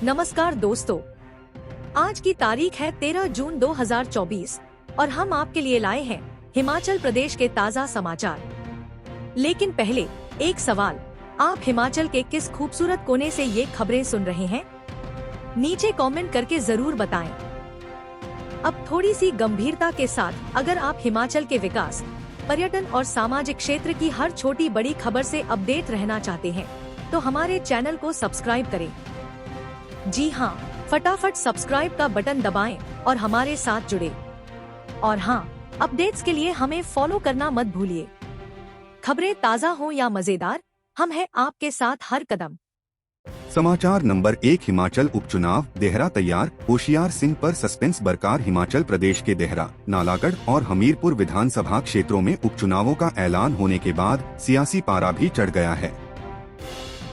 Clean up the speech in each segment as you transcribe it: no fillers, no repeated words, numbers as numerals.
नमस्कार दोस्तों, आज की तारीख है 13 जून 2024 और हम आपके लिए लाए हैं हिमाचल प्रदेश के ताज़ा समाचार। लेकिन पहले एक सवाल, आप हिमाचल के किस खूबसूरत कोने से ये खबरें सुन रहे हैं? नीचे कमेंट करके जरूर बताएं। अब थोड़ी सी गंभीरता के साथ अगर आप हिमाचल के विकास, पर्यटन और सामाजिक क्षेत्र की हर छोटी बड़ी खबर से अपडेट रहना चाहते हैं तो हमारे चैनल को सब्सक्राइब करें। जी हाँ, फटाफट सब्सक्राइब का बटन दबाएं और हमारे साथ जुड़े। और हाँ, अपडेट्स के लिए हमें फॉलो करना मत भूलिए। खबरें ताज़ा हो या मजेदार, हम हैं आपके साथ हर कदम। समाचार नंबर 1, हिमाचल उपचुनाव, देहरा तैयार, होशियार सिंह पर सस्पेंस बरकरार। हिमाचल प्रदेश के देहरा, नालागढ़ और हमीरपुर विधानसभा क्षेत्रों में उपचुनावों का ऐलान होने के बाद सियासी पारा भी चढ़ गया है।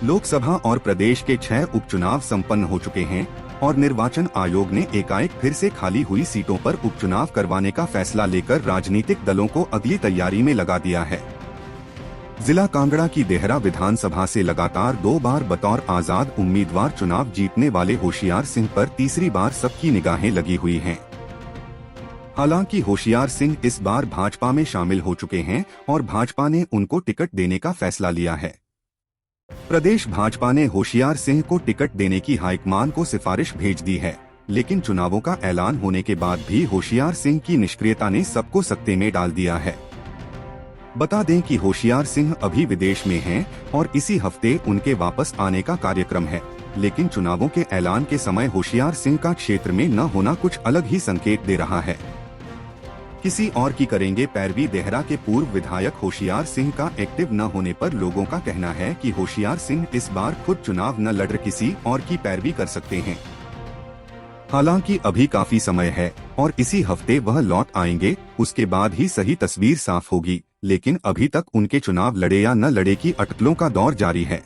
लोकसभा और प्रदेश के 6 उपचुनाव संपन्न हो चुके हैं और निर्वाचन आयोग ने एकाएक फिर से खाली हुई सीटों पर उपचुनाव करवाने का फैसला लेकर राजनीतिक दलों को अगली तैयारी में लगा दिया है। जिला कांगड़ा की देहरा विधानसभा से लगातार 2 बार बतौर आजाद उम्मीदवार चुनाव जीतने वाले होशियार सिंह पर तीसरी बार सबकी निगाहें लगी हुई हैं। हालांकि होशियार सिंह इस बार भाजपा में शामिल हो चुके हैं और भाजपा ने उनको टिकट देने का फैसला लिया है। प्रदेश भाजपा ने होशियार सिंह को टिकट देने की हाईकमान को सिफारिश भेज दी है, लेकिन चुनावों का ऐलान होने के बाद भी होशियार सिंह की निष्क्रियता ने सबको सकते में डाल दिया है। बता दें कि होशियार सिंह अभी विदेश में हैं और इसी हफ्ते उनके वापस आने का कार्यक्रम है, लेकिन चुनावों के ऐलान के समय होशियार सिंह का क्षेत्र में न होना कुछ अलग ही संकेत दे रहा है। किसी और की करेंगे पैरवी। देहरा के पूर्व विधायक होशियार सिंह का एक्टिव न होने पर लोगों का कहना है कि होशियार सिंह इस बार खुद चुनाव न लड़ किसी और की पैरवी कर सकते हैं। हालांकि अभी काफी समय है और इसी हफ्ते वह लौट आएंगे, उसके बाद ही सही तस्वीर साफ होगी, लेकिन अभी तक उनके चुनाव लड़े या न लड़े की अटकलों का दौर जारी है।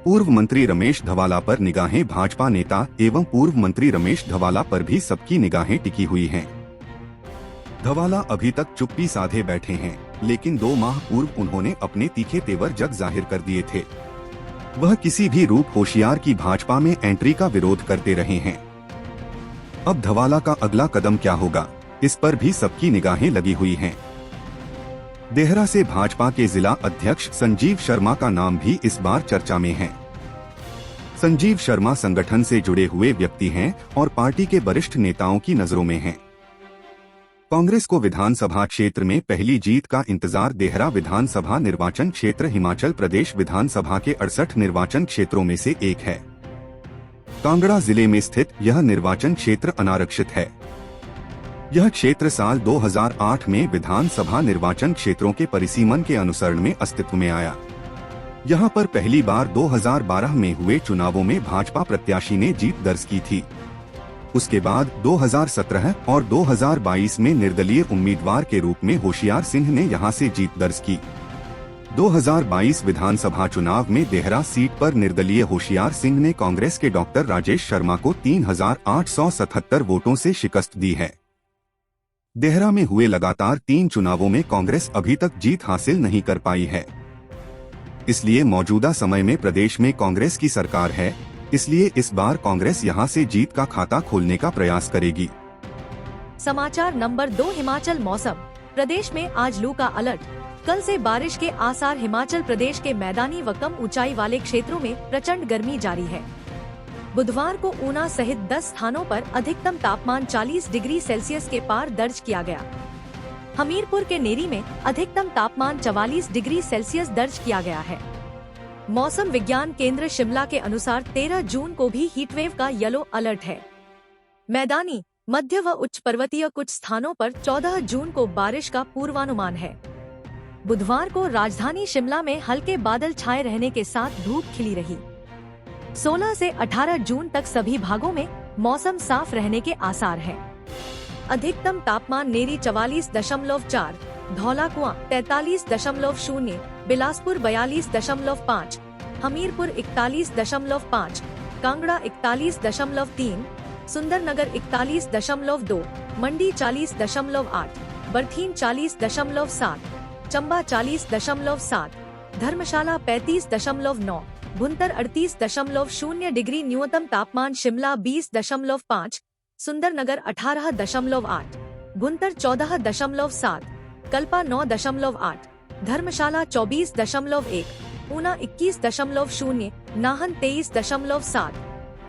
पूर्व मंत्री रमेश धवाला पर निगाहें। भाजपा नेता एवं पूर्व मंत्री रमेश धवाला पर भी सबकी निगाहें टिकी हुई हैं। धवाला अभी तक चुप्पी साधे बैठे हैं, लेकिन 2 माह पूर्व उन्होंने अपने तीखे तेवर जग जाहिर कर दिए थे। वह किसी भी रूप होशियार की भाजपा में एंट्री का विरोध करते रहे हैं। अब धवाला का अगला कदम क्या होगा, इस पर भी सबकी निगाहें लगी हुई हैं। देहरा से भाजपा के जिला अध्यक्ष संजीव शर्मा का नाम भी इस बार चर्चा में है। संजीव शर्मा संगठन से जुड़े हुए व्यक्ति हैं और पार्टी के वरिष्ठ नेताओं की नजरों में हैं। कांग्रेस को विधानसभा क्षेत्र में पहली जीत का इंतजार। देहरा विधानसभा निर्वाचन क्षेत्र हिमाचल प्रदेश विधानसभा के 68 निर्वाचन क्षेत्रों में से एक है। कांगड़ा जिले में स्थित यह निर्वाचन क्षेत्र अनारक्षित है। यह क्षेत्र साल 2008 में विधानसभा निर्वाचन क्षेत्रों के परिसीमन के अनुसरण में अस्तित्व में आया। यहां पर पहली बार 2012 में हुए चुनावों में भाजपा प्रत्याशी ने जीत दर्ज की थी। उसके बाद 2017 और 2022 में निर्दलीय उम्मीदवार के रूप में होशियार सिंह ने यहां से जीत दर्ज की। 2022 विधानसभा चुनाव में देहरा सीट पर निर्दलीय होशियार सिंह ने कांग्रेस के डॉक्टर राजेश शर्मा को 3877 वोटों से शिकस्त दी है। देहरा में हुए लगातार 3 चुनावों में कांग्रेस अभी तक जीत हासिल नहीं कर पाई है। इसलिए मौजूदा समय में प्रदेश में कांग्रेस की सरकार है, इसलिए इस बार कांग्रेस यहां से जीत का खाता खोलने का प्रयास करेगी। समाचार नंबर 2, हिमाचल मौसम। प्रदेश में आज लू का अलर्ट। कल से बारिश के आसार। हिमाचल प्रदेश के मैदानी व कम ऊंचाई वाले क्षेत्रों में प्रचंड गर्मी जारी है। बुधवार को ऊना सहित 10 स्थानों पर अधिकतम तापमान 40 डिग्री सेल्सियस के पार दर्ज किया गया। हमीरपुर के नेरी में अधिकतम तापमान 44 डिग्री सेल्सियस दर्ज किया गया है। मौसम विज्ञान केंद्र शिमला के अनुसार 13 जून को भी हीटवेव का येलो अलर्ट है। मैदानी, मध्य व उच्च पर्वतीय कुछ स्थानों पर 14 जून को बारिश का पूर्वानुमान है। बुधवार को राजधानी शिमला में हल्के बादल छाए रहने के साथ धूप खिली रही। 16 से 18 जून तक सभी भागों में मौसम साफ रहने के आसार हैं। अधिकतम तापमान नेरी 44.4, धौलाकुआं 43.0, बिलासपुर 42.5, हमीरपुर 41.5, कांगड़ा 41.3, सुंदरनगर 41.2, मंडी 40.8, बरठीन 40.7, चंबा 40.7, धर्मशाला 35.9, भुंतर 38.0 डिग्री, न्यूनतम तापमान शिमला 20.5, सुंदरनगर 18.8, भुंतर 14.7, कल्पा 9.8, धर्मशाला 24.1, ऊना 21.0, नाहन 23.7,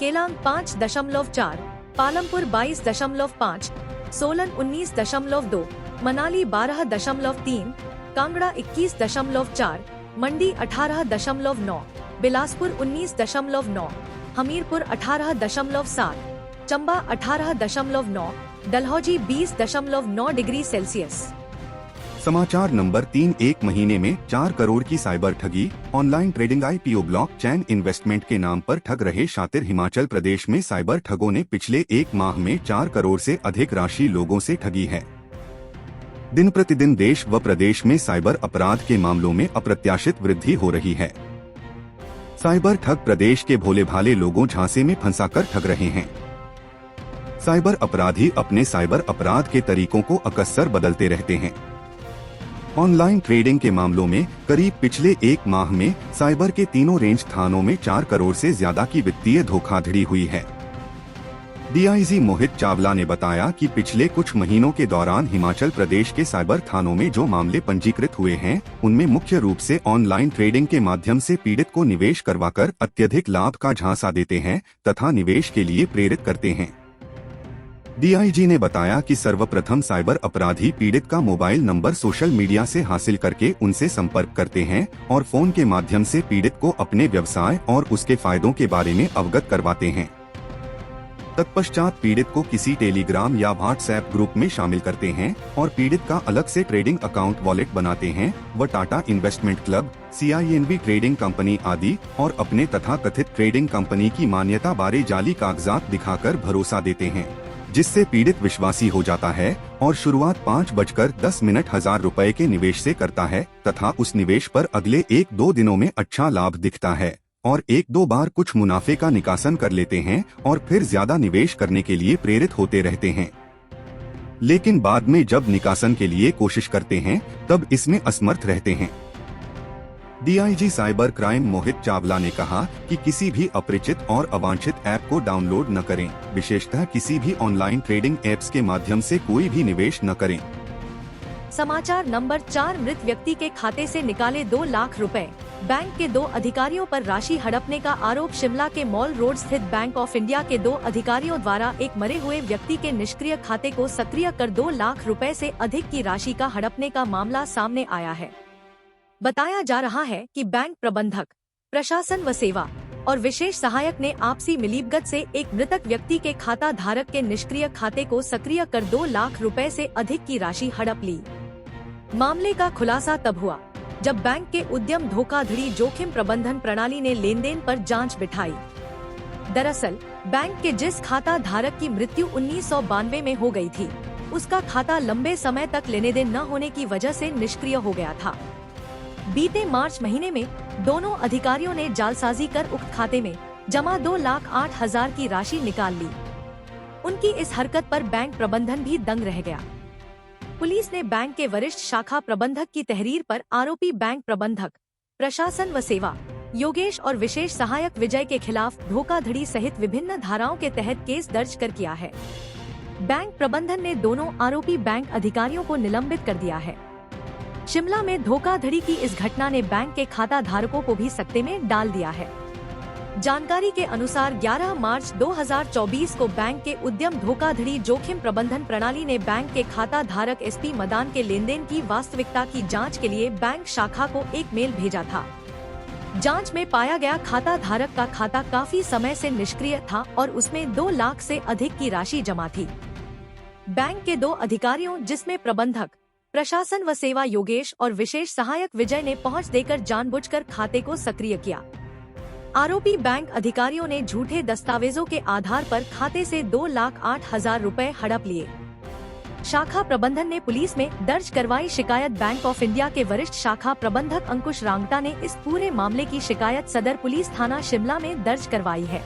केलांग 5.4, पालमपुर 22.5, सोलन 19.2, मनाली 12.3, कांगड़ा 21.4, मंडी 18.9, बिलासपुर 19.9, हमीरपुर 18.7, चंबा 18.9, डलहौजी 20.9 डिग्री सेल्सियस। समाचार नंबर 3, एक महीने में 4 करोड़ की साइबर ठगी, ऑनलाइन ट्रेडिंग IPO ब्लॉक चैन इन्वेस्टमेंट के नाम पर ठग रहे शातिर। हिमाचल प्रदेश में साइबर ठगों ने पिछले एक माह में 4 करोड़ से अधिक राशि लोगों से ठगी है। दिन प्रतिदिन देश व प्रदेश में साइबर अपराध के मामलों में अप्रत्याशित वृद्धि हो रही है। साइबर ठग प्रदेश के भोले भाले लोगों झांसे में फंसाकर ठग रहे हैं। साइबर अपराधी अपने साइबर अपराध के तरीकों को अकसर बदलते रहते हैं। ऑनलाइन ट्रेडिंग के मामलों में करीब पिछले एक माह में साइबर के तीनों रेंज थानों में 4 करोड़ से ज्यादा की वित्तीय धोखाधड़ी हुई है। DIG मोहित चावला ने बताया कि पिछले कुछ महीनों के दौरान हिमाचल प्रदेश के साइबर थानों में जो मामले पंजीकृत हुए हैं, उनमें मुख्य रूप से ऑनलाइन ट्रेडिंग के माध्यम से पीड़ित को निवेश करवाकर अत्यधिक लाभ का झांसा देते हैं तथा निवेश के लिए प्रेरित करते हैं। DIG ने बताया कि सर्वप्रथम साइबर अपराधी पीड़ित का मोबाइल नंबर सोशल मीडिया से हासिल करके उनसे संपर्क करते हैं और फोन के माध्यम से पीड़ित को अपने व्यवसाय और उसके फायदों के बारे में अवगत करवाते हैं। तत्पश्चात पीड़ित को किसी टेलीग्राम या व्हाट्सएप ग्रुप में शामिल करते हैं और पीड़ित का अलग से ट्रेडिंग अकाउंट वॉलेट बनाते हैं व Tata investment club, CINB trading company आदि और अपने तथाकथित ट्रेडिंग कंपनी की मान्यता बारे जाली कागजात दिखाकर भरोसा देते हैं, जिससे पीड़ित विश्वासी हो जाता है और शुरुआत 5:10 हजार रुपए के निवेश से करता है तथा उस निवेश पर अगले 1-2 दिनों में अच्छा लाभ दिखता है और 1-2 बार कुछ मुनाफे का निकासन कर लेते हैं और फिर ज्यादा निवेश करने के लिए प्रेरित होते रहते हैं। लेकिन बाद में जब निकासन के लिए कोशिश करते हैं तब इसमें असमर्थ रहते हैं। DIG cyber crime Mohit Chawla ने कहा कि किसी भी अपरिचित और अवांछित ऐप को डाउनलोड न करें, विशेषतः किसी भी ऑनलाइन ट्रेडिंग ऐप्स के माध्यम से कोई भी निवेश न करें। समाचार नंबर 4, मृत व्यक्ति के खाते से निकाले 2 लाख रुपए, बैंक के 2 अधिकारियों पर राशि हड़पने का आरोप। शिमला के मॉल रोड स्थित बैंक ऑफ इंडिया के 2 अधिकारियों द्वारा एक मरे हुए व्यक्ति के निष्क्रिय खाते को सक्रिय कर 2 लाख रुपए से अधिक की राशि का हड़पने का मामला सामने आया है। बताया जा रहा है कि बैंक प्रबंधक, प्रशासन व सेवा और विशेष सहायक ने आपसी मिलीभगत से एक मृतक व्यक्ति के खाता धारक के निष्क्रिय खाते को सक्रिय कर 2 लाख रुपए से अधिक की राशि हड़प ली। मामले का खुलासा तब हुआ जब बैंक के उद्यम धोखाधड़ी जोखिम प्रबंधन प्रणाली ने लेनदेन पर जांच बिठाई। दरअसल बैंक के जिस खाता धारक की मृत्यु 1992 में हो गई थी, उसका खाता लंबे समय तक लेने देन न होने की वजह से निष्क्रिय हो गया था। बीते मार्च महीने में दोनों अधिकारियों ने जालसाजी कर उक्त खाते में जमा 2,08,000 की राशि निकाल ली। उनकी इस हरकत पर बैंक प्रबंधन भी दंग रह गया। पुलिस ने बैंक के वरिष्ठ शाखा प्रबंधक की तहरीर पर आरोपी बैंक प्रबंधक, प्रशासन व सेवा योगेश और विशेष सहायक विजय के खिलाफ धोखाधड़ी सहित विभिन्न धाराओं के तहत केस दर्ज कर किया है। बैंक प्रबंधन ने दोनों आरोपी बैंक अधिकारियों को निलंबित कर दिया है। शिमला में धोखाधड़ी की इस घटना ने बैंक के खाता धारकों को भी सकते में डाल दिया है। जानकारी के अनुसार 11 मार्च 2024 को बैंक के उद्यम धोखाधड़ी जोखिम प्रबंधन प्रणाली ने बैंक के खाता धारक SP मदान के लेनदेन की वास्तविकता की जांच के लिए बैंक शाखा को एक मेल भेजा था। जांच में पाया गया खाता धारक का खाता काफी समय से निष्क्रिय था और उसमें 2 लाख से अधिक की राशि जमा थी। बैंक के 2 अधिकारियों जिसमें प्रबंधक, प्रशासन व सेवा योगेश और विशेष सहायक विजय ने पहुंच देकर जानबूझकर खाते को सक्रिय किया। आरोपी बैंक अधिकारियों ने झूठे दस्तावेजों के आधार पर खाते से 2,08,000 रुपए हड़प लिए। शाखा प्रबंधन ने पुलिस में दर्ज करवाई शिकायत। बैंक ऑफ इंडिया के वरिष्ठ शाखा प्रबंधक अंकुश रांगटा ने इस पूरे मामले की शिकायत सदर पुलिस थाना शिमला में दर्ज करवाई है।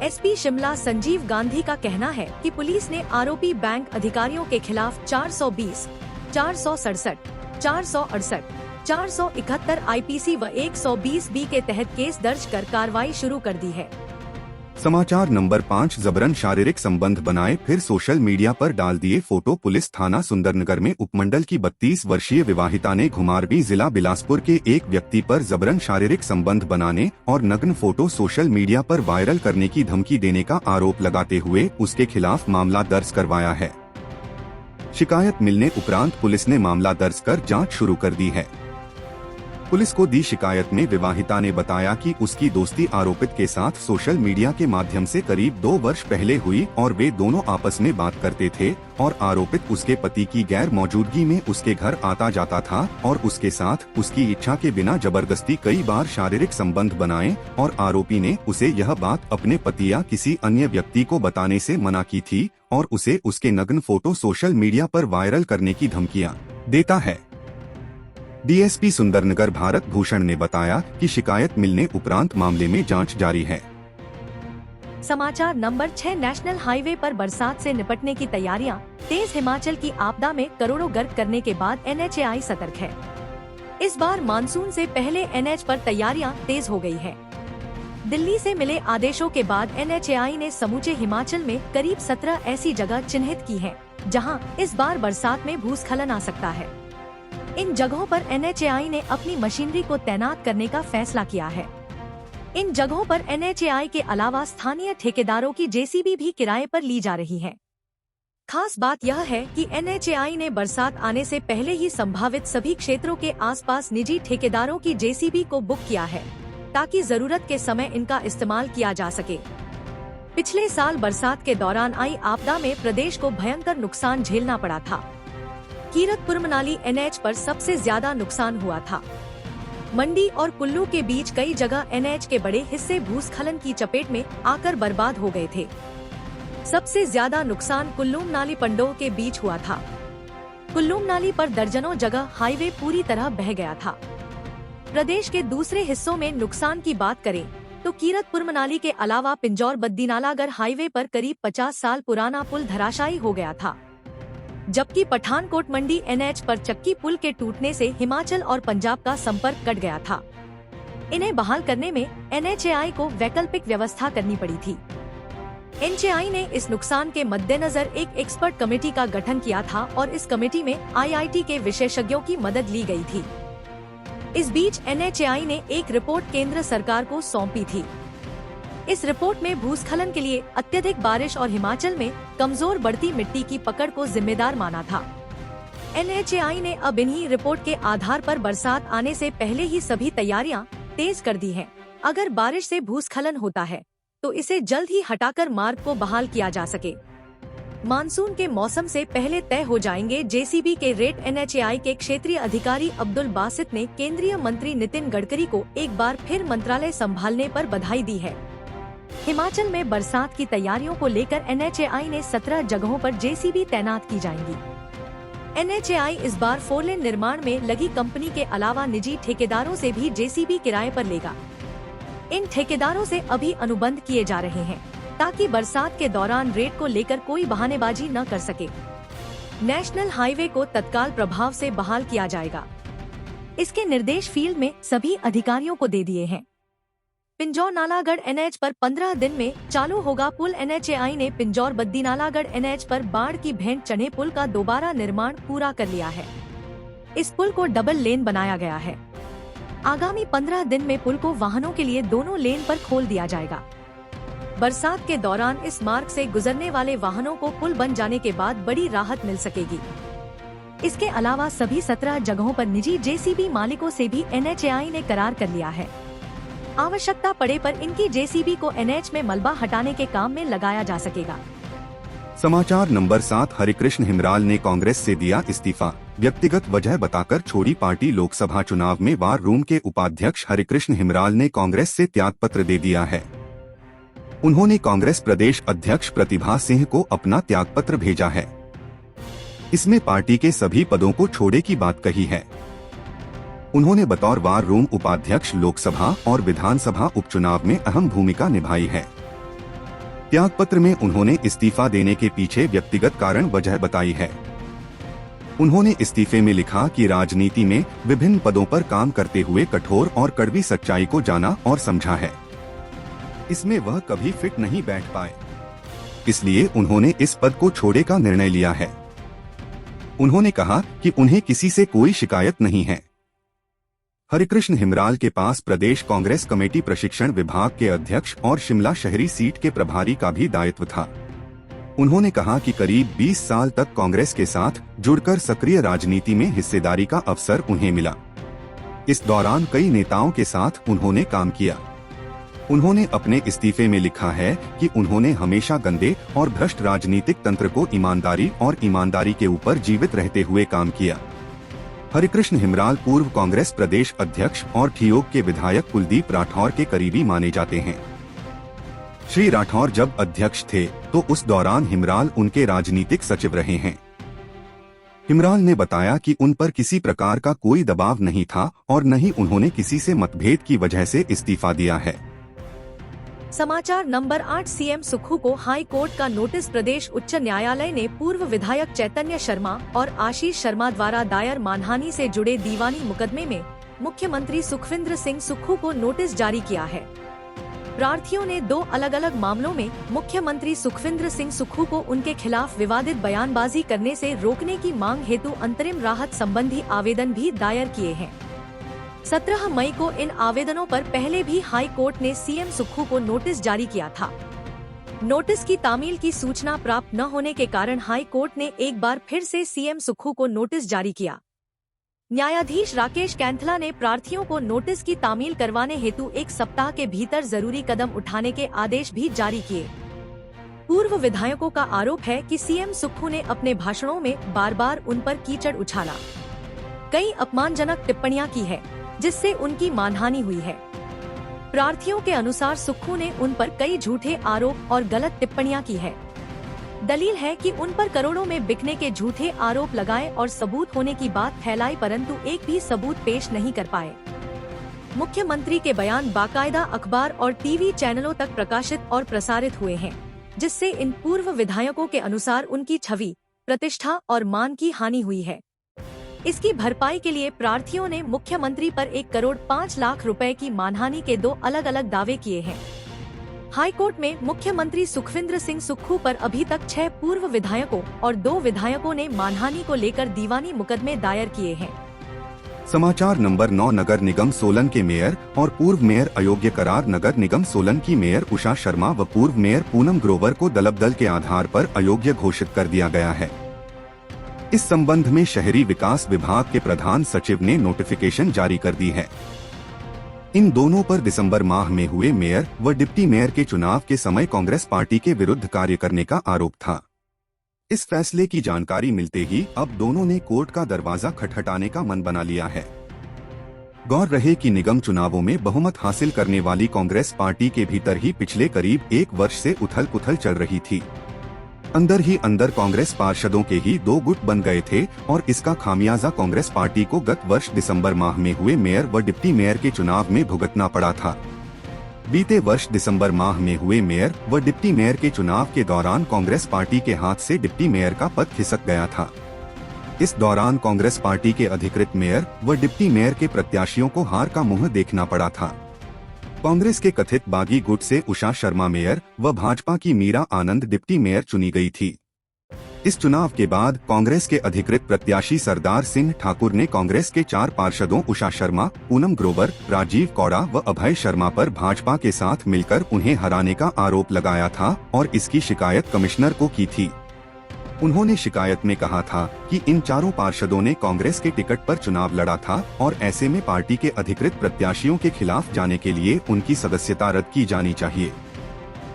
SP शिमला संजीव गांधी का कहना है कि पुलिस ने आरोपी बैंक अधिकारियों के खिलाफ 420, 467, 468, 471 आईपीसी व 120 बी के तहत केस दर्ज कर कार्रवाई शुरू कर दी है। समाचार नंबर 5 जबरन शारीरिक संबंध बनाए फिर सोशल मीडिया पर डाल दिए फोटो। पुलिस थाना सुंदरनगर में उपमंडल की 32 वर्षीय विवाहिता ने घुमारवी जिला बिलासपुर के एक व्यक्ति पर जबरन शारीरिक संबंध बनाने और नग्न फोटो सोशल मीडिया पर वायरल करने की धमकी देने का आरोप लगाते हुए उसके खिलाफ मामला दर्ज करवाया है। शिकायत मिलने उपरांत पुलिस ने मामला दर्ज कर जाँच शुरू कर दी है। पुलिस को दी शिकायत में विवाहिता ने बताया कि उसकी दोस्ती आरोपित के साथ सोशल मीडिया के माध्यम से करीब 2 वर्ष पहले हुई और वे दोनों आपस में बात करते थे और आरोपित उसके पति की गैर मौजूदगी में उसके घर आता जाता था और उसके साथ उसकी इच्छा के बिना जबरदस्ती कई बार शारीरिक संबंध बनाए और आरोपी ने उसे यह बात अपने पति या किसी अन्य व्यक्ति को बताने से मना की थी और उसे उसके नग्न फोटो सोशल मीडिया पर वायरल करने की धमकियां देता है। डीएसपी सुंदरनगर भारत भूषण ने बताया कि शिकायत मिलने उपरांत मामले में जांच जारी है। समाचार नंबर 6 नेशनल हाईवे पर बरसात से निपटने की तैयारियां तेज। हिमाचल की आपदा में करोड़ों गर्क करने के बाद NHAI सतर्क है। इस बार मानसून से पहले NH पर तैयारियां तेज हो गई है। दिल्ली से मिले आदेशों के बाद NHAI ने समूचे हिमाचल में करीब 17 ऐसी जगह चिन्हित की है जहां इस बार बरसात में भूस्खलन आ सकता है। इन जगहों पर NHAI ने अपनी मशीनरी को तैनात करने का फैसला किया है। इन जगहों पर NHAI के अलावा स्थानीय ठेकेदारों की JCB भी किराए पर ली जा रही है। खास बात यह है कि NHAI ने बरसात आने से पहले ही संभावित सभी क्षेत्रों के आसपास निजी ठेकेदारों की JCB को बुक किया है ताकि जरूरत के समय इनका इस्तेमाल किया जा सके। पिछले साल बरसात के दौरान आई आपदा में प्रदेश को भयंकर नुकसान झेलना पड़ा था। कीरतपुर मनाली NH पर सबसे ज्यादा नुकसान हुआ था। मंडी और कुल्लू के बीच कई जगह NH के बड़े हिस्से भूस्खलन की चपेट में आकर बर्बाद हो गए थे। सबसे ज्यादा नुकसान कुल्लू मनाली पंडोह के बीच हुआ था। कुल्लू मनाली पर दर्जनों जगह हाईवे पूरी तरह बह गया था। प्रदेश के दूसरे हिस्सों में नुकसान की बात करें तो कीरतपुर मनाली के अलावा पिंजौर बद्दीनालागढ़ हाईवे पर करीब 50 साल पुराना पुल धराशायी हो गया था, जबकि पठानकोट मंडी NH पर चक्की पुल के टूटने से हिमाचल और पंजाब का संपर्क कट गया था। इन्हें बहाल करने में NHAI को वैकल्पिक व्यवस्था करनी पड़ी थी। NHAI ने इस नुकसान के मद्देनजर एक एक्सपर्ट कमेटी का गठन किया था और इस कमेटी में IIT के विशेषज्ञों की मदद ली गई थी। इस बीच NHAI ने एक रिपोर्ट केंद्र सरकार को सौंपी थी। इस रिपोर्ट में भूस्खलन के लिए अत्यधिक बारिश और हिमाचल में कमजोर बढ़ती मिट्टी की पकड़ को जिम्मेदार माना था। NHAI ने अब इन्हीं रिपोर्ट के आधार पर बरसात आने से पहले ही सभी तैयारियां तेज कर दी हैं। अगर बारिश से भूस्खलन होता है तो इसे जल्द ही हटाकर मार्ग को बहाल किया जा सके। मानसून के मौसम से पहले तय हो जाएंगे JCB के रेट। NHAI के क्षेत्रीय अधिकारी अब्दुल बासित ने केंद्रीय मंत्री नितिन गडकरी को एक बार फिर मंत्रालय संभालने पर बधाई दी है। हिमाचल में बरसात की तैयारियों को लेकर NHAI ने 17 जगहों पर JCB तैनात की जाएंगी। NHAI इस बार 4 लेन निर्माण में लगी कंपनी के अलावा निजी ठेकेदारों से भी JCB किराए पर लेगा। इन ठेकेदारों से अभी अनुबंध किए जा रहे हैं ताकि बरसात के दौरान रेट को लेकर कोई बहानेबाजी न कर सके। नेशनल हाईवे को तत्काल प्रभाव से बहाल किया जाएगा। इसके निर्देश फील्ड में सभी अधिकारियों को दे दिए हैं। पिंजौर नालागढ़ NH पर 15 दिन में चालू होगा पुल। NHAI ने पिंजौर बद्दीनालागढ़ NH पर बाढ़ की भेंट चढ़े पुल का दोबारा निर्माण पूरा कर लिया है। इस पुल को डबल लेन बनाया गया है। आगामी 15 दिन में पुल को वाहनों के लिए दोनों लेन पर खोल दिया जाएगा। बरसात के दौरान इस मार्ग से गुजरने वाले वाहनों को पुल बन जाने के बाद बड़ी राहत मिल सकेगी। इसके अलावा सभी 17 जगहों पर निजी JCB मालिकों से भी NHAI ने करार कर लिया है। आवश्यकता पड़े पर इनकी JCB को NH में मलबा हटाने के काम में लगाया जा सकेगा। समाचार नंबर 7 हरिकृष्ण हिमराल ने कांग्रेस से दिया इस्तीफा। व्यक्तिगत वजह बताकर छोड़ी पार्टी। लोकसभा चुनाव में वार रूम के उपाध्यक्ष हरिकृष्ण हिमराल ने कांग्रेस से त्यागपत्र दे दिया है। उन्होंने कांग्रेस प्रदेश अध्यक्ष प्रतिभा सिंह को अपना त्यागपत्र भेजा है। इसमें पार्टी के सभी पदों को छोड़े की बात कही है। उन्होंने बतौर वार रूम उपाध्यक्ष लोकसभा और विधानसभा उपचुनाव में अहम भूमिका निभाई है। त्यागपत्र में उन्होंने इस्तीफा देने के पीछे व्यक्तिगत कारण वजह बताई है। उन्होंने इस्तीफे में लिखा कि राजनीति में विभिन्न पदों पर काम करते हुए कठोर और कड़वी सच्चाई को जाना और समझा है। इसमें वह कभी फिट नहीं बैठ पाए, इसलिए उन्होंने इस पद को छोड़ने का निर्णय लिया है। उन्होंने कहा कि उन्हें किसी से कोई शिकायत नहीं है। हरिकृष्ण हिमराल के पास प्रदेश कांग्रेस कमेटी प्रशिक्षण विभाग के अध्यक्ष और शिमला शहरी सीट के प्रभारी का भी दायित्व था। उन्होंने कहा कि करीब 20 साल तक कांग्रेस के साथ जुड़कर सक्रिय राजनीति में हिस्सेदारी का अवसर उन्हें मिला। इस दौरान कई नेताओं के साथ उन्होंने काम किया। उन्होंने अपने इस्तीफे में लिखा है कि उन्होंने हमेशा गंदे और भ्रष्ट राजनीतिक तंत्र को ईमानदारी के ऊपर जीवित रहते हुए काम किया। हरिकृष्ण हिमराल पूर्व कांग्रेस प्रदेश अध्यक्ष और ठियोग के विधायक कुलदीप राठौर के करीबी माने जाते हैं। श्री राठौर जब अध्यक्ष थे तो उस दौरान हिमराल उनके राजनीतिक सचिव रहे हैं। हिमराल ने बताया कि उन पर किसी प्रकार का कोई दबाव नहीं था और न ही उन्होंने किसी से मतभेद की वजह से इस्तीफा दिया है। समाचार नंबर 8। सीएम सुक्खू को हाई कोर्ट का नोटिस। प्रदेश उच्च न्यायालय ने पूर्व विधायक चैतन्य शर्मा और आशीष शर्मा द्वारा दायर मानहानि से जुड़े दीवानी मुकदमे में मुख्यमंत्री सुखविंदर सिंह सुक्खू को नोटिस जारी किया है। प्रार्थियों ने 2 अलग अलग मामलों में मुख्यमंत्री सुखविंदर सिंह सुक्खू को उनके खिलाफ विवादित बयानबाजी करने से रोकने की मांग हेतु अंतरिम राहत संबंधी आवेदन भी दायर किए हैं। 17 मई को इन आवेदनों पर पहले भी हाई कोर्ट ने सीएम सुक्खू को नोटिस जारी किया था। नोटिस की तामील की सूचना प्राप्त न होने के कारण हाई कोर्ट ने एक बार फिर से सीएम सुक्खू को नोटिस जारी किया। न्यायाधीश राकेश कैंथला ने प्रार्थियों को नोटिस की तामील करवाने हेतु 1 सप्ताह के भीतर जरूरी कदम उठाने के आदेश भी जारी किए। पूर्व विधायकों का आरोप है कि सीएम सुक्खू ने अपने भाषणों में बार बार उन पर कीचड़ उछाला, कई अपमानजनक टिप्पणियां की है, जिससे उनकी मानहानि हुई है। प्रार्थियों के अनुसार सुक्खू ने उन पर कई झूठे आरोप और गलत टिप्पणियां की है। दलील है कि उन पर करोड़ों में बिकने के झूठे आरोप लगाए और सबूत होने की बात फैलाई, परंतु एक भी सबूत पेश नहीं कर पाए। मुख्यमंत्री के बयान बाकायदा अखबार और टीवी चैनलों तक प्रकाशित और प्रसारित हुए हैं, जिससे इन पूर्व विधायकों के अनुसार उनकी छवि, प्रतिष्ठा और मान की हानि हुई है। इसकी भरपाई के लिए प्रार्थियों ने मुख्यमंत्री पर 1 करोड़ 5 लाख रुपए की मानहानि के 2 अलग अलग दावे किए हैं। हाई कोर्ट में मुख्यमंत्री सुखविंदर सिंह सुक्खू पर अभी तक 6 पूर्व विधायकों और 2 विधायकों ने मानहानि को लेकर दीवानी मुकदमे दायर किए हैं। समाचार नंबर 9। नगर निगम सोलन के मेयर और पूर्व मेयर अयोग्य करार। नगर निगम सोलन की मेयर उषा शर्मा व पूर्व मेयर पूनम ग्रोवर को दलबदल के आधार पर अयोग्य घोषित कर दिया गया है। इस संबंध में शहरी विकास विभाग के प्रधान सचिव ने नोटिफिकेशन जारी कर दी है। इन दोनों पर दिसंबर माह में हुए मेयर व डिप्टी मेयर के चुनाव के समय कांग्रेस पार्टी के विरुद्ध कार्य करने का आरोप था। इस फैसले की जानकारी मिलते ही अब दोनों ने कोर्ट का दरवाजा खटखटाने का मन बना लिया है। गौर रहे कि निगम चुनावों में बहुमत हासिल करने वाली कांग्रेस पार्टी के भीतर ही पिछले करीब 1 वर्ष से उथल-पुथल चल रही थी। अंदर ही अंदर कांग्रेस पार्षदों के ही 2 गुट बन गए थे और इसका खामियाजा कांग्रेस पार्टी को गत वर्ष दिसंबर माह में हुए मेयर व डिप्टी मेयर के चुनाव में भुगतना पड़ा था। बीते वर्ष दिसंबर माह में हुए मेयर व डिप्टी मेयर के चुनाव के दौरान कांग्रेस पार्टी के हाथ से डिप्टी मेयर का पद खिसक गया था। इस दौरान कांग्रेस पार्टी के अधिकृत मेयर व डिप्टी मेयर के प्रत्याशियों को हार का मुंह देखना पड़ा था। कांग्रेस के कथित बागी गुट से उषा शर्मा मेयर व भाजपा की मीरा आनंद डिप्टी मेयर चुनी गई थी। इस चुनाव के बाद कांग्रेस के अधिकृत प्रत्याशी सरदार सिंह ठाकुर ने कांग्रेस के 4 पार्षदों उषा शर्मा, पूनम ग्रोवर, राजीव कौड़ा व अभय शर्मा पर भाजपा के साथ मिलकर उन्हें हराने का आरोप लगाया था और इसकी शिकायत कमिश्नर को की थी। उन्होंने शिकायत में कहा था कि इन चारों पार्षदों ने कांग्रेस के टिकट पर चुनाव लड़ा था और ऐसे में पार्टी के अधिकृत प्रत्याशियों के खिलाफ जाने के लिए उनकी सदस्यता रद्द की जानी चाहिए।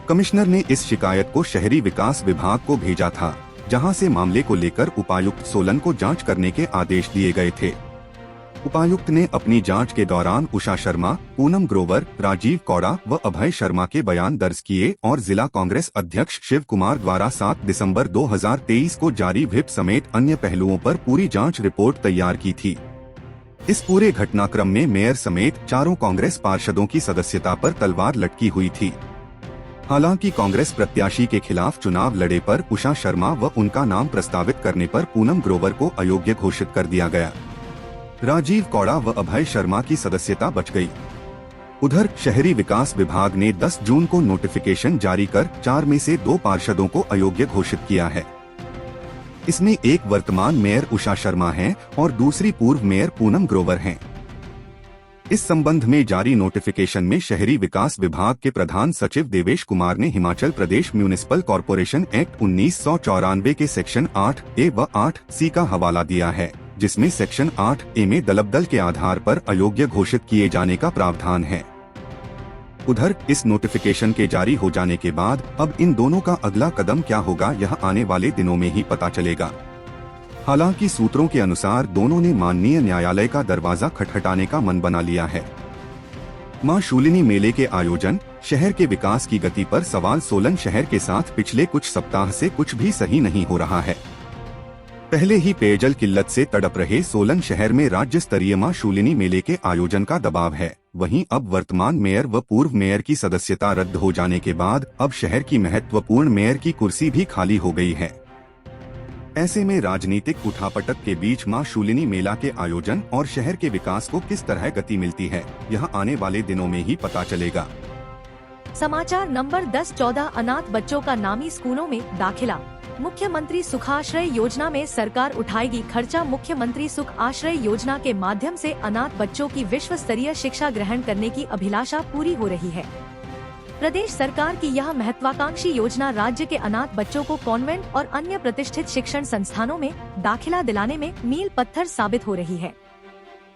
कमिश्नर ने इस शिकायत को शहरी विकास विभाग को भेजा था, जहां से मामले को लेकर उपायुक्त सोलन को जांच करने के आदेश दिए गए थे। उपायुक्त ने अपनी जांच के दौरान उषा शर्मा, पूनम ग्रोवर, राजीव कौड़ा व अभय शर्मा के बयान दर्ज किए और जिला कांग्रेस अध्यक्ष शिव कुमार द्वारा 7 दिसंबर 2023 को जारी व्हिप समेत अन्य पहलुओं पर पूरी जांच रिपोर्ट तैयार की थी। इस पूरे घटनाक्रम में मेयर समेत चारों कांग्रेस पार्षदों की सदस्यता पर तलवार लटकी हुई थी। हालांकि कांग्रेस प्रत्याशी के खिलाफ चुनाव लड़े पर उषा शर्मा व उनका नाम प्रस्तावित करने पर पूनम ग्रोवर को अयोग्य घोषित कर दिया गया। राजीव कौड़ा व अभय शर्मा की सदस्यता बच गई। उधर शहरी विकास विभाग ने 10 जून को नोटिफिकेशन जारी कर 4 में से 2 पार्षदों को अयोग्य घोषित किया है। इसमें एक वर्तमान मेयर उषा शर्मा हैं और दूसरी पूर्व मेयर पूनम ग्रोवर हैं। इस संबंध में जारी नोटिफिकेशन में शहरी विकास विभाग के प्रधान सचिव देवेश कुमार ने Himachal Pradesh municipal corporation act 1994 के सेक्शन 8A व 8C का हवाला दिया है, जिसमें सेक्शन 8A में दलबदल के आधार पर अयोग्य घोषित किए जाने का प्रावधान है। उधर इस नोटिफिकेशन के जारी हो जाने के बाद अब इन दोनों का अगला कदम क्या होगा, यह आने वाले दिनों में ही पता चलेगा। हालांकि सूत्रों के अनुसार दोनों ने माननीय न्यायालय का दरवाजा खटखटाने का मन बना लिया है। मां शूलिनी मेले के आयोजन, शहर के विकास की गति पर सवाल। सोलन शहर के साथ पिछले कुछ सप्ताह से कुछ भी सही नहीं हो रहा है। पहले ही पेयजल किल्लत से तड़प रहे सोलन शहर में राज्य स्तरीय मां शूलिनी मेले के आयोजन का दबाव है। वहीं अब वर्तमान मेयर व पूर्व मेयर की सदस्यता रद्द हो जाने के बाद अब शहर की महत्वपूर्ण मेयर की कुर्सी भी खाली हो गई है। ऐसे में राजनीतिक उठापटक के बीच मां शूलिनी मेला के आयोजन और शहर के विकास को किस तरह गति मिलती है, यह आने वाले दिनों में ही पता चलेगा। समाचार नंबर 10-14 अनाथ बच्चों का नामी स्कूलों में दाखिला। मुख्यमंत्री सुख आश्रय योजना में सरकार उठाएगी खर्चा। मुख्यमंत्री सुख आश्रय योजना के माध्यम से अनाथ बच्चों की विश्व स्तरीय शिक्षा ग्रहण करने की अभिलाषा पूरी हो रही है। प्रदेश सरकार की यह महत्वाकांक्षी योजना राज्य के अनाथ बच्चों को कॉन्वेंट और अन्य प्रतिष्ठित शिक्षण संस्थानों में दाखिला दिलाने में मील पत्थर साबित हो रही है।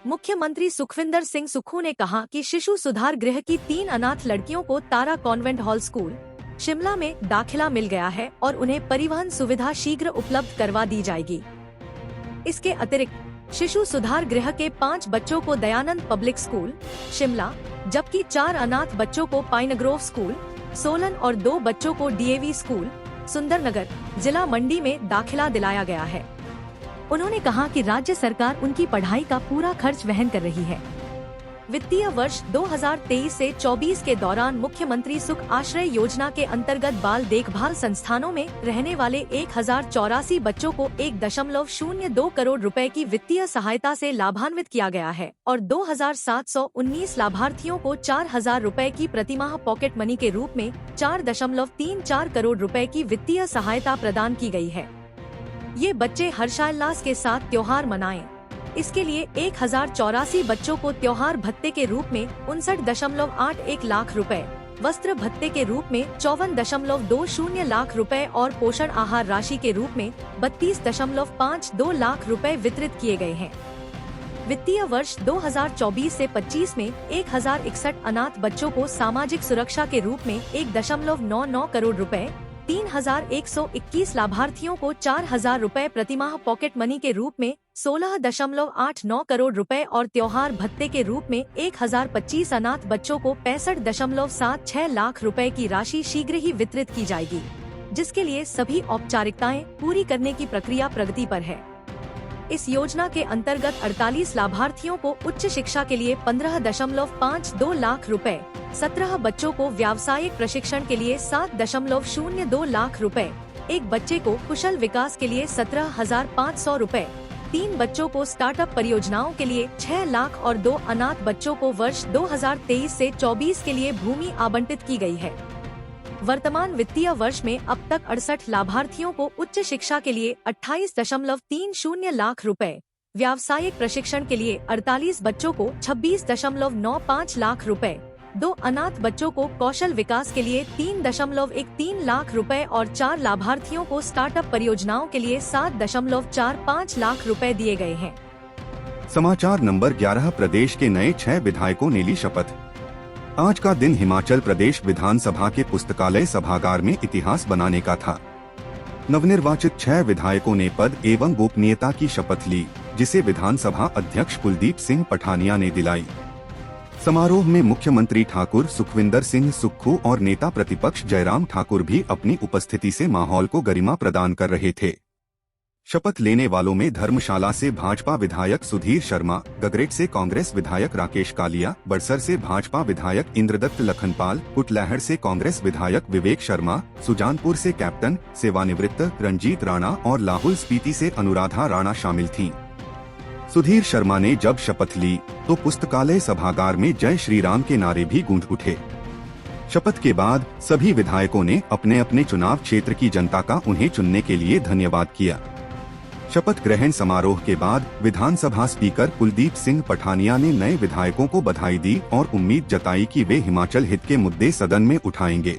मुख्यमंत्री सुखविंदर सिंह सुक्खू ने कहा कि शिशु सुधार गृह की 3 अनाथ लड़कियों को तारा कॉन्वेंट हॉल स्कूल शिमला में दाखिला मिल गया है और उन्हें परिवहन सुविधा शीघ्र उपलब्ध करवा दी जाएगी। इसके अतिरिक्त शिशु सुधार गृह के 5 बच्चों को दयानंद पब्लिक स्कूल शिमला, जबकि 4 अनाथ बच्चों को पाइनग्रोव स्कूल सोलन और 2 बच्चों को डीएवी स्कूल सुंदरनगर जिला मंडी में दाखिला दिलाया गया है। उन्होंने कहा कि राज्य सरकार उनकी पढ़ाई का पूरा खर्च वहन कर रही है। वित्तीय वर्ष 2023 से 24 के दौरान मुख्यमंत्री सुख आश्रय योजना के अंतर्गत बाल देखभाल संस्थानों में रहने वाले 1084 बच्चों को 1.02 करोड़ रुपए की वित्तीय सहायता से लाभान्वित किया गया है और 2719 लाभार्थियों को 4000 रुपए की प्रतिमाह पॉकेट मनी के रूप में 4.34 करोड़ रुपए की वित्तीय सहायता प्रदान की गई है। ये बच्चे हर्षोल्लास के साथ त्योहार मनाएं। इसके लिए 1084 बच्चों को त्योहार भत्ते के रूप में 59.81 लाख रुपए, वस्त्र भत्ते के रूप में 54.20 लाख रुपए और पोषण आहार राशि के रूप में 32.52 लाख रुपए वितरित किए गए हैं। वित्तीय वर्ष 2024 से 25 में 1061 अनाथ बच्चों को सामाजिक सुरक्षा के रूप में 1.99 करोड़ रुपए, 3121 लाभार्थियों को 4000 रुपए प्रतिमाह पॉकेट मनी के रूप में 16.89 करोड़ रुपए और त्योहार भत्ते के रूप में 1025 अनाथ बच्चों को 65.76 लाख रुपए की राशि शीघ्र ही वितरित की जाएगी, जिसके लिए सभी औपचारिकताएं पूरी करने की प्रक्रिया प्रगति पर है। इस योजना के अंतर्गत 48 लाभार्थियों को उच्च शिक्षा के लिए 15.52 लाख रुपए, 17 बच्चों को व्यावसायिक प्रशिक्षण के लिए 7.02 लाख रुपए, एक बच्चे को कुशल विकास के लिए 17,500 रुपए, 3 बच्चों को स्टार्टअप परियोजनाओं के लिए 6 लाख और 2 अनाथ बच्चों को वर्ष 2023 से 24 के लिए भूमि आवंटित की गई है। वर्तमान वित्तीय वर्ष में अब तक 68 लाभार्थियों को उच्च शिक्षा के लिए 28.30 लाख रुपए, व्यावसायिक प्रशिक्षण के लिए 48 बच्चों को 26.95 लाख रुपए, 2 अनाथ बच्चों को कौशल विकास के लिए 3.13 लाख रुपए और 4 लाभार्थियों को स्टार्टअप परियोजनाओं के लिए 7.45 लाख रुपए दिए गए हैं। समाचार नंबर 11 प्रदेश के नए 6 विधायकों ने ली शपथ। आज का दिन हिमाचल प्रदेश विधानसभा के पुस्तकालय सभागार में इतिहास बनाने का था। नवनिर्वाचित 6 विधायकों ने पद एवं गोपनीयता की शपथ ली, जिसे विधानसभा अध्यक्ष कुलदीप सिंह पठानिया ने दिलाई। समारोह में मुख्यमंत्री ठाकुर सुखविंदर सिंह सुक्खू और नेता प्रतिपक्ष जयराम ठाकुर भी अपनी उपस्थिति से माहौल को गरिमा प्रदान कर रहे थे। शपथ लेने वालों में धर्मशाला से भाजपा विधायक सुधीर शर्मा, गगरेट से कांग्रेस विधायक राकेश कालिया, बड़सर से भाजपा विधायक इंद्रदत्त लखनपाल, कुटलैहड़ से कांग्रेस विधायक विवेक शर्मा, सुजानपुर से कैप्टन सेवानिवृत्त रंजीत राणा और लाहौल स्पीति से अनुराधा राणा शामिल थीं। सुधीर शर्मा ने जब शपथ ली तो पुस्तकालय सभागार में जय श्री राम के नारे भी गूंज उठे। शपथ के बाद सभी विधायकों ने अपने अपने चुनाव क्षेत्र की जनता का उन्हें चुनने के लिए धन्यवाद किया। शपथ ग्रहण समारोह के बाद विधानसभा स्पीकर कुलदीप सिंह पठानिया ने नए विधायकों को बधाई दी और उम्मीद जताई कि वे हिमाचल हित के मुद्दे सदन में उठाएंगे।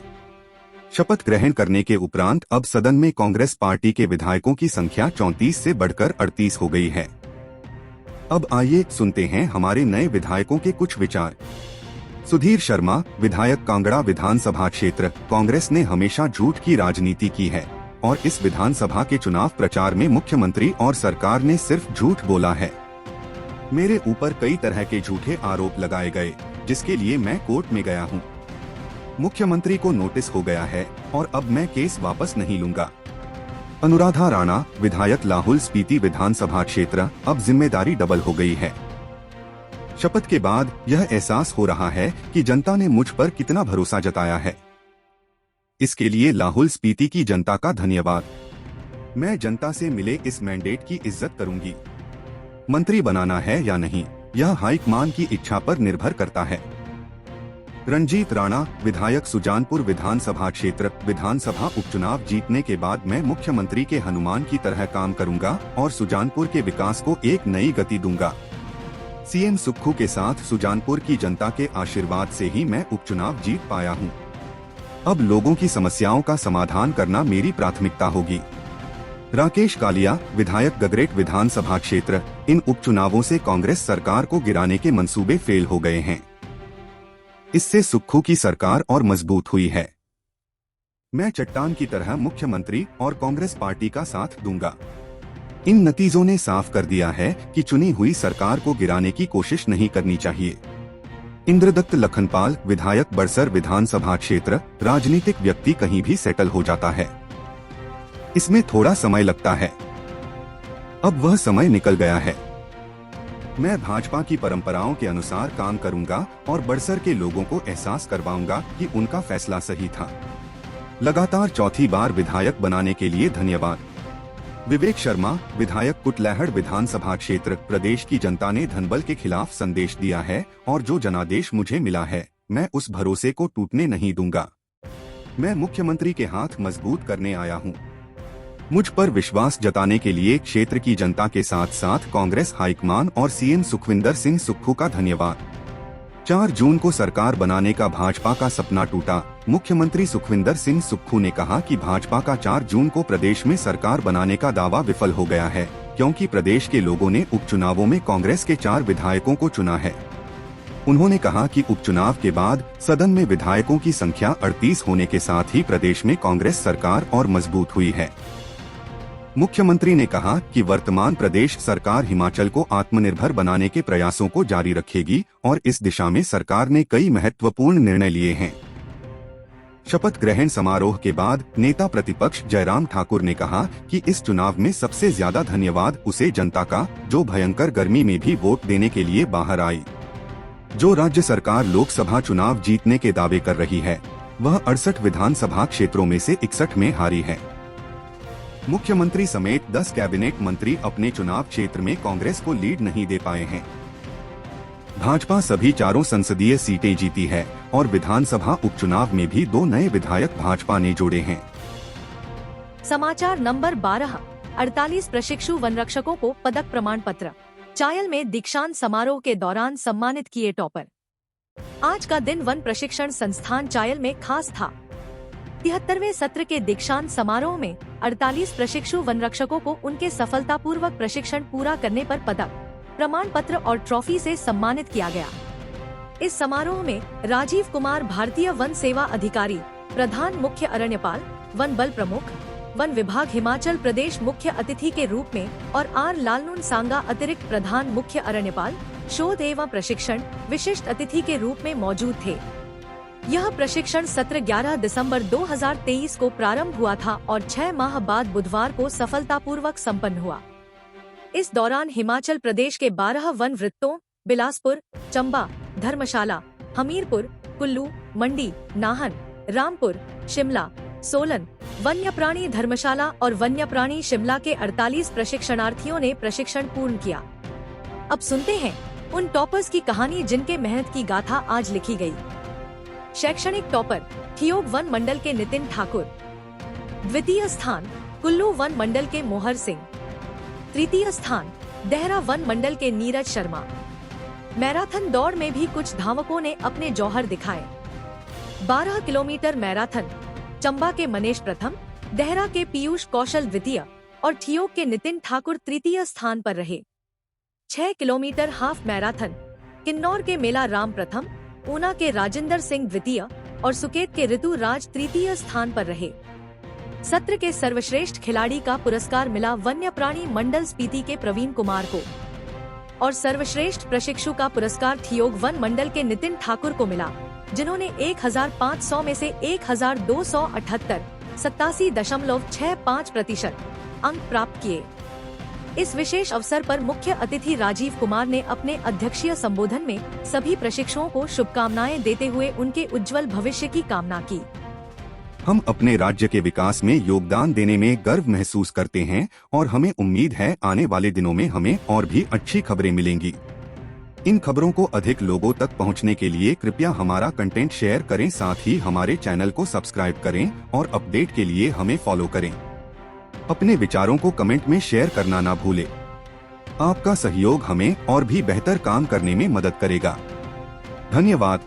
शपथ ग्रहण करने के उपरांत अब सदन में कांग्रेस पार्टी के विधायकों की संख्या 34 से बढ़कर 38 हो गई है। अब आइए सुनते हैं हमारे नए विधायकों के कुछ विचार। सुधीर शर्मा, विधायक कांगड़ा विधानसभा क्षेत्र। कांग्रेस ने हमेशा झूठ की राजनीति की है और इस विधानसभा के चुनाव प्रचार में मुख्यमंत्री और सरकार ने सिर्फ झूठ बोला है। मेरे ऊपर कई तरह के झूठे आरोप लगाए गए, जिसके लिए मैं कोर्ट में गया हूँ। मुख्यमंत्री को नोटिस हो गया है और अब मैं केस वापस नहीं लूंगा। अनुराधा राणा, विधायक लाहौल स्पीति विधानसभा क्षेत्र। अब जिम्मेदारी डबल हो गई है। शपथ के बाद यह एहसास हो रहा है कि जनता ने मुझ पर कितना भरोसा जताया है। इसके लिए लाहौल स्पीति की जनता का धन्यवाद। मैं जनता से मिले इस मैंडेट की इज्जत करूंगी। मंत्री बनाना है या नहीं, यह हाईकमान की इच्छा पर निर्भर करता है। रंजीत राणा, विधायक सुजानपुर विधानसभा क्षेत्र। विधानसभा उपचुनाव जीतने के बाद मैं मुख्यमंत्री के हनुमान की तरह काम करूंगा और सुजानपुर के विकास को एक नई गति दूंगा। सीएम सुक्खू के साथ सुजानपुर की जनता के आशीर्वाद से ही मैं उपचुनाव जीत पाया हूं। अब लोगों की समस्याओं का समाधान करना मेरी प्राथमिकता होगी। राकेश कालिया, विधायक गगरेट विधानसभा क्षेत्र। इन उपचुनावों से कांग्रेस सरकार को गिराने के मंसूबे फेल हो गए हैं। इससे सुक्खू की सरकार और मजबूत हुई है। मैं चट्टान की तरह मुख्यमंत्री और कांग्रेस पार्टी का साथ दूंगा। इन नतीजों ने साफ कर दिया है कि चुनी हुई सरकार को गिराने की कोशिश नहीं करनी चाहिए। इंद्रदत्त लखनपाल, विधायक बड़सर विधानसभा क्षेत्र। राजनीतिक व्यक्ति कहीं भी सेटल हो जाता है, इसमें थोड़ा समय लगता है। अब वह समय निकल गया है। मैं भाजपा की परंपराओं के अनुसार काम करूंगा और बड़सर के लोगों को एहसास करवाऊंगा कि उनका फैसला सही था। लगातार चौथी बार विधायक बनाने के लिए धन्यवाद। विवेक शर्मा, विधायक कुटलैहड़ विधानसभा क्षेत्र। प्रदेश की जनता ने धनबल के खिलाफ संदेश दिया है और जो जनादेश मुझे मिला है, मैं उस भरोसे को टूटने नहीं दूंगा। मैं मुख्यमंत्री के हाथ मजबूत करने आया हूं। मुझ पर विश्वास जताने के लिए क्षेत्र की जनता के साथ साथ कांग्रेस हाईकमान और सीएम सुखविंदर सिंह सुक्खू का धन्यवाद। 4 जून को सरकार बनाने का भाजपा का सपना टूटा। मुख्यमंत्री सुखविंदर सिंह सुक्खू ने कहा कि भाजपा का 4 जून को प्रदेश में सरकार बनाने का दावा विफल हो गया है, क्योंकि प्रदेश के लोगों ने उपचुनावों में कांग्रेस के 4 विधायकों को चुना है। उन्होंने कहा कि उपचुनाव के बाद सदन में विधायकों की संख्या 38 होने के साथ ही प्रदेश में कांग्रेस सरकार और मजबूत हुई है। मुख्यमंत्री ने कहा कि वर्तमान प्रदेश सरकार हिमाचल को आत्मनिर्भर बनाने के प्रयासों को जारी रखेगी और इस दिशा में सरकार ने कई महत्वपूर्ण निर्णय लिए हैं। शपथ ग्रहण समारोह के बाद नेता प्रतिपक्ष जयराम ठाकुर ने कहा कि इस चुनाव में सबसे ज्यादा धन्यवाद उसे जनता का, जो भयंकर गर्मी में भी वोट देने के लिए बाहर आई। जो राज्य सरकार लोकसभा चुनाव जीतने के दावे कर रही है, वह 68 विधानसभा क्षेत्रों में से 61 में हारी है। मुख्यमंत्री समेत 10 कैबिनेट मंत्री अपने चुनाव क्षेत्र में कांग्रेस को लीड नहीं दे पाए हैं। भाजपा सभी 4 संसदीय सीटें जीती है और विधानसभा उपचुनाव में भी 2 नए विधायक भाजपा ने जोड़े हैं। समाचार नंबर 12। 48 प्रशिक्षु वनरक्षकों को पदक प्रमाण पत्र। चायल में दीक्षांत समारोह के दौरान सम्मानित किए टॉपर। आज का दिन वन प्रशिक्षण संस्थान चायल में खास था। 73वें सत्र के दीक्षांत समारोह में 48 प्रशिक्षु वनरक्षकों को उनके सफलतापूर्वक प्रशिक्षण पूरा करने पर पदक, प्रमाण पत्र और ट्रॉफी से सम्मानित किया गया। इस समारोह में राजीव कुमार भारतीय वन सेवा अधिकारी, प्रधान मुख्य अरण्यपाल, वन बल प्रमुख, वन विभाग हिमाचल प्रदेश मुख्य अतिथि के रूप में और आर लालनुन सांगा अतिरिक्त प्रधान मुख्य अरण्यपाल, शोध एवं प्रशिक्षण, विशिष्ट अतिथि के रूप में मौजूद थे। यह प्रशिक्षण सत्र 11 दिसंबर 2023 को प्रारंभ हुआ था और 6 माह बाद बुधवार को सफलतापूर्वक संपन्न हुआ। इस दौरान हिमाचल प्रदेश के 12 वन वृत्तों बिलासपुर, चंबा, धर्मशाला, हमीरपुर, कुल्लू, मंडी, नाहन, रामपुर, शिमला, सोलन, वन्यप्राणी धर्मशाला और वन्यप्राणी शिमला के 48 प्रशिक्षणार्थियों ने प्रशिक्षण पूर्ण किया। अब सुनते हैं उन टॉपर्स की कहानी जिनके मेहनत की गाथा आज लिखी गई। शैक्षणिक टॉपर ठियोग वन मंडल के नितिन ठाकुर, द्वितीय स्थान कुल्लू वन मंडल के मोहर सिंह, तृतीय स्थान देहरा वन मंडल के नीरज शर्मा। मैराथन दौड़ में भी कुछ धावकों ने अपने जौहर दिखाए। 12 किलोमीटर मैराथन चंबा के मनीष प्रथम, देहरा के पीयूष कौशल द्वितीय और ठियोग के नितिन ठाकुर तृतीय स्थान पर रहे। 6 किलोमीटर हाफ मैराथन किन्नौर के मेला राम प्रथम, ऊना के राजेंद्र सिंह द्वितीय और सुकेत के ऋतु राज तृतीय स्थान पर रहे। सत्र के सर्वश्रेष्ठ खिलाड़ी का पुरस्कार मिला वन्य प्राणी मंडल स्पीति के प्रवीण कुमार को और सर्वश्रेष्ठ प्रशिक्षु का पुरस्कार ठियोग वन मंडल के नितिन ठाकुर को मिला, जिन्होंने 1500 में से 1278 87.65% अंक प्राप्त किए। इस विशेष अवसर पर मुख्य अतिथि राजीव कुमार ने अपने अध्यक्षीय संबोधन में सभी प्रशिक्षुओं को शुभकामनाएं देते हुए उनके उज्जवल भविष्य की कामना की। हम अपने राज्य के विकास में योगदान देने में गर्व महसूस करते हैं और हमें उम्मीद है आने वाले दिनों में हमें और भी अच्छी खबरें मिलेंगी। इन खबरों को अधिक लोगों तक पहुंचने के लिए कृपया हमारा कंटेंट शेयर करें, साथ ही हमारे चैनल को सब्सक्राइब करें और अपडेट के लिए हमें फॉलो करें। अपने विचारों को कमेंट में शेयर करना ना भूलें। आपका सहयोग हमें और भी बेहतर काम करने में मदद करेगा। धन्यवाद।